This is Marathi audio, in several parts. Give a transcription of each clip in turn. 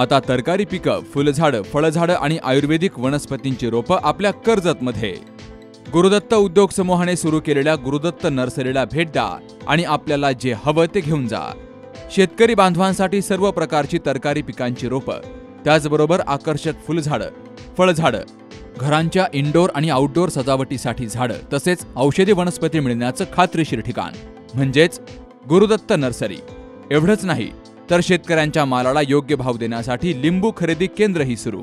आता तरकारी पिकं, फुलझाडं, फळझाडं आणि आयुर्वेदिक वनस्पतींची रोपं आपल्या कर्जतमध्ये. गुरुदत्त उद्योग समूहाने सुरू केलेल्या गुरुदत्त नर्सरीला भेट द्या आणि आपल्याला जे हवं ते घेऊन जा. शेतकरी बांधवांसाठी सर्व प्रकारची तरकारी पिकांची रोपं, त्याचबरोबर आकर्षक फुलझाडं, फळझाडं, घरांच्या इनडोअर आणि आउटडोअर सजावटीसाठी झाडं, तसेच औषधी वनस्पती मिळण्याचं खात्रीशीर ठिकाण म्हणजेच गुरुदत्त नर्सरी. एवढंच नाही तर शेतकऱ्यांच्या मालाला योग्य भाव देण्यासाठी लिंबू खरेदी केंद्रही सुरू.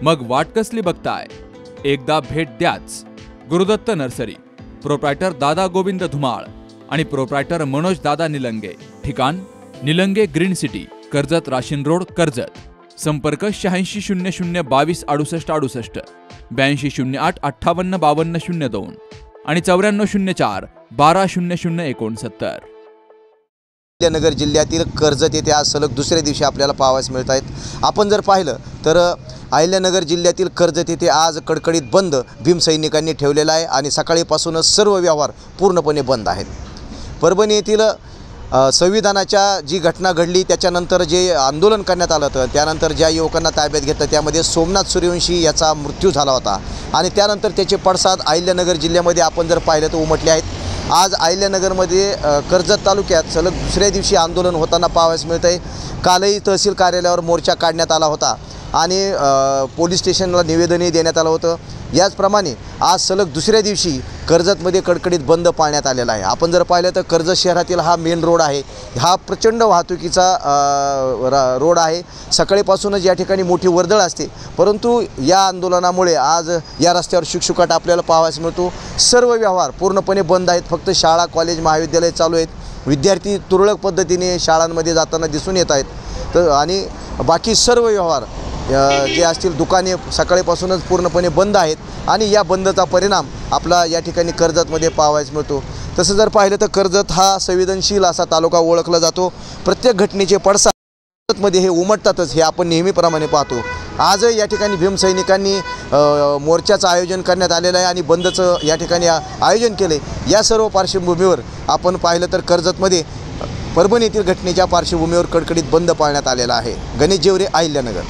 मग वाट कसली बघताय? एकदा भेट द्याच. गुरुदत्त नर्सरी, प्रोप्रायटर दादा गोविंद धुमाळ आणि प्रोप्रायटर मनोज दादा निलंगे. ठिकाण निलंगे ग्रीन सिटी, कर्जत राशीन रोड, कर्जत. संपर्क 8600 22 68 68, 8208 58 52 02 आणि 9404 12 00 69. अहिल्यानगर जिल्ह्यातील कर्जत येथे आज सलग दुसऱ्या दिवशी आपल्याला पाहावयास मिळत आहेत. आपण जर पाहिलं तर अहिल्यानगर जिल्ह्यातील कर्जत येथे आज कडकडीत बंद भीमसैनिकांनी ठेवलेला आहे आणि सकाळीपासूनच सर्व व्यवहार पूर्णपणे बंद आहेत. परभणी येथील संविधानाच्या जी घटना घडली त्याच्यानंतर जे आंदोलन करण्यात आलं होतं, त्यानंतर ज्या युवकांना ताब्यात घेतलं त्यामध्ये सोमनाथ सूर्यवंशी याचा मृत्यू झाला होता आणि त्यानंतर त्याचे पडसाद अहिल्यानगर जिल्ह्यामध्ये आपण जर पाहिलं तर उमटले आहेत. आज अहिल्यानगरमध्ये कर्जत तालुक्यात सलग दुसऱ्या दिवशी आंदोलन होताना पाहावयास मिळत आहे. कालही तहसील कार्यालयावर मोर्चा काढण्यात आला होता आणि पोलीस स्टेशनला निवेदनही देण्यात आलं होतं. याचप्रमाणे आज सलग दुसऱ्या दिवशी कर्जतमध्ये कडकडीत बंद पाळण्यात आलेला आहे. आपण जर पाहिलं तर कर्जत शहरातील हा मेन रोड आहे, हा प्रचंड वाहतुकीचा रोड आहे. सकाळीपासूनच या ठिकाणी मोठी वर्दळ असते, परंतु या आंदोलनामुळे आज या रस्त्यावर शुकशुकाट आपल्याला पाहावयास मिळतो. सर्व व्यवहार पूर्णपणे बंद आहेत. फक्त शाळा, कॉलेज, महाविद्यालय चालू आहेत. विद्यार्थी तुरळक पद्धतीने शाळांमध्ये जाताना दिसून येत आहेत. तर आणि बाकी सर्व व्यवहार जे असतील दुकाने सकाळीपासूनच पूर्णपणे बंद आहेत आणि या बंदचा परिणाम आपला या ठिकाणी कर्जतमध्ये पाहावयास मिळतो. तसं जर पाहिलं तर कर्जत हा संवेदनशील असा तालुका ओळखला जातो. प्रत्येक घटनेचे पडसाद कर्जतमध्ये हे उमटतातच, हे आपण नेहमीप्रमाणे पाहतो. आज या ठिकाणी भीमसैनिकांनी मोर्चाचं आयोजन करण्यात आलेलं आहे आणि बंदचं या ठिकाणी आयोजन केले. या सर्व पार्श्वभूमीवर आपण पाहिलं तर कर्जतमध्ये परभणी येथील घटनेच्या पार्श्वभूमीवर कडकडीत बंद पाळण्यात आलेला आहे. गणेश जेवरे, अहिल्यानगर.